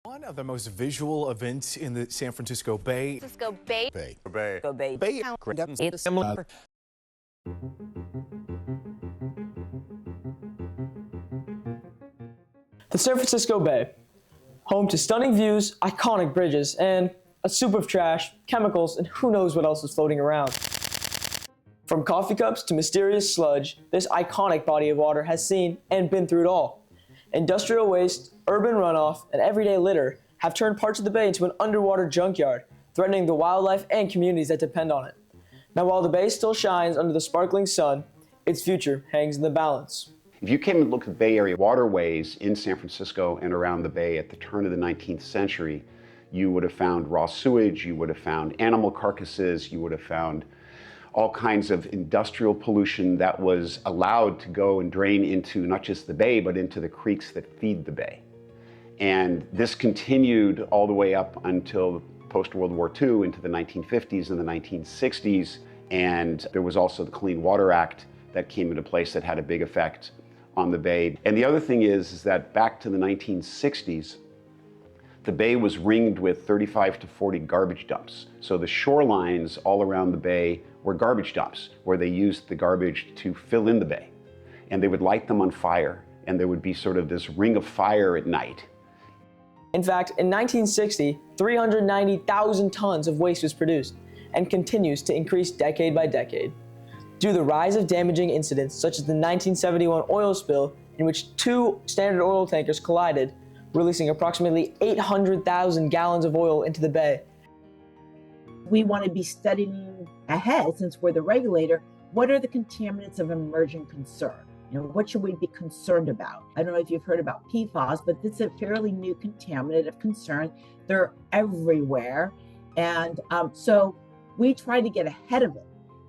One of the most visual events in the San Francisco Bay. Francisco Bay. Bay. Bay. Bay. Bay. It's similar. The San Francisco Bay, home to stunning views, iconic bridges, and a soup of trash, chemicals, and who knows what else is floating around. From coffee cups to mysterious sludge, this iconic body of water has seen and been through it all. Industrial waste, urban runoff, and everyday litter have turned parts of the bay into an underwater junkyard, threatening the wildlife and communities that depend on it. Now, while the bay still shines under the sparkling sun, its future hangs in the balance. If you came and looked at Bay Area waterways in San Francisco and around the bay at the turn of the 19th century, you would have found raw sewage, you would have found animal carcasses, you would have found all kinds of industrial pollution that was allowed to go and drain into not just the bay, but into the creeks that feed the bay. And this continued all the way up until post-World War II into the 1950s and the 1960s. And there was also the Clean Water Act that came into place that had a big effect on the bay. And the other thing is that back to the 1960s, the bay was ringed with 35 to 40 garbage dumps. So the shorelines all around the bay were garbage dumps where they used the garbage to fill in the bay. And they would light them on fire, and there would be sort of this ring of fire at night. In fact, in 1960, 390,000 tons of waste was produced and continues to increase decade by decade. Due to the rise of damaging incidents such as the 1971 oil spill in which two Standard Oil tankers collided, releasing approximately 800,000 gallons of oil into the bay. We want to be studying ahead, since we're the regulator, what are the contaminants of emerging concern? What should we be concerned about? I don't know if you've heard about PFAS, but this is a fairly new contaminant of concern. They're everywhere. And so we try to get ahead of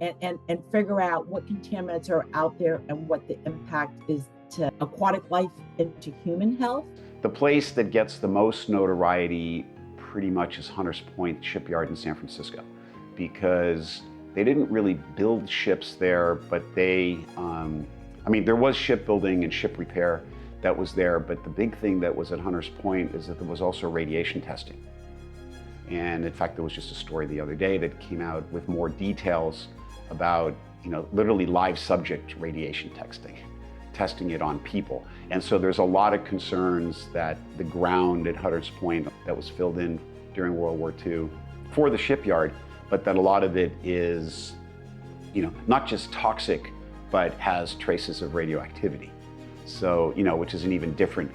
it and figure out what contaminants are out there and what the impact is to aquatic life and to human health. The place that gets the most notoriety pretty much is Hunters Point Shipyard in San Francisco, because they didn't really build ships there, but there was shipbuilding and ship repair that was there, but the big thing that was at Hunters Point is that there was also radiation testing. And in fact, there was just a story the other day that came out with more details about, literally live subject radiation testing it on people. And so there's a lot of concerns that the ground at Hunters Point that was filled in during World War II for the shipyard, but that a lot of it is, not just toxic, but has traces of radioactivity. So, which is an even different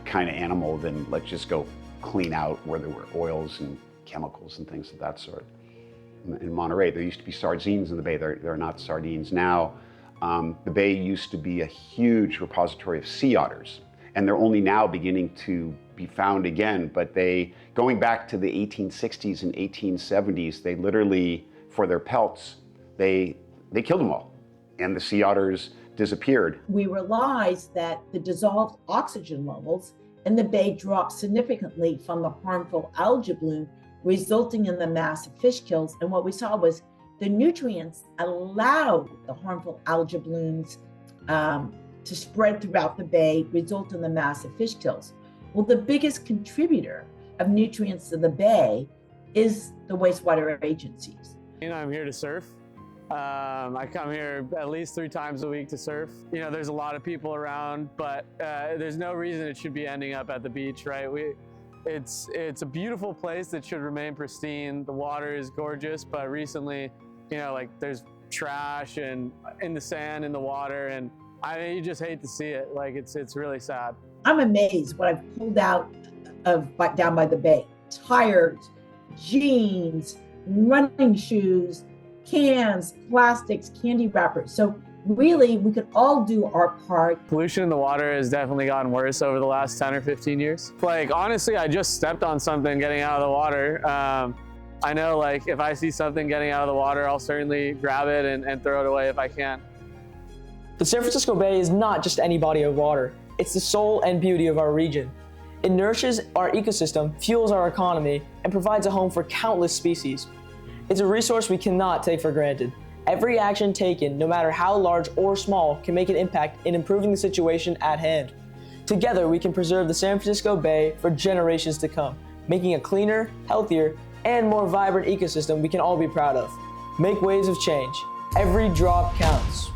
kind of animal than let's just go clean out where there were oils and chemicals and things of that sort. In Monterey, there used to be sardines in the bay. There are not sardines now. The bay used to be a huge repository of sea otters, and they're only now beginning to be found again. But going back to the 1860s and 1870s, they literally, for their pelts, they killed them all, and the sea otters disappeared. We realized that the dissolved oxygen levels in the bay dropped significantly from the harmful algae bloom, resulting in the massive fish kills. And what we saw was the nutrients allowed the harmful algae blooms to spread throughout the bay, result in the massive fish kills. Well, the biggest contributor of nutrients to the bay is the wastewater agencies. I'm here to surf. I come here at least 3 times a week to surf. There's a lot of people around, but there's no reason it should be ending up at the beach, right? It's a beautiful place that should remain pristine. The water is gorgeous, but recently, there's trash and in the sand, in the water, and you just hate to see it. It's really sad. I'm amazed what I've pulled out down by the bay. Tires, jeans, running shoes, cans, plastics, candy wrappers. So really, we could all do our part. Pollution in the water has definitely gotten worse over the last 10 or 15 years. Honestly, I just stepped on something getting out of the water. I know, if I see something getting out of the water, I'll certainly grab it and throw it away if I can. The San Francisco Bay is not just any body of water. It's the soul and beauty of our region. It nourishes our ecosystem, fuels our economy, and provides a home for countless species. It's a resource we cannot take for granted. Every action taken, no matter how large or small, can make an impact in improving the situation at hand. Together, we can preserve the San Francisco Bay for generations to come, making a cleaner, healthier, and more vibrant ecosystem we can all be proud of. Make waves of change. Every drop counts.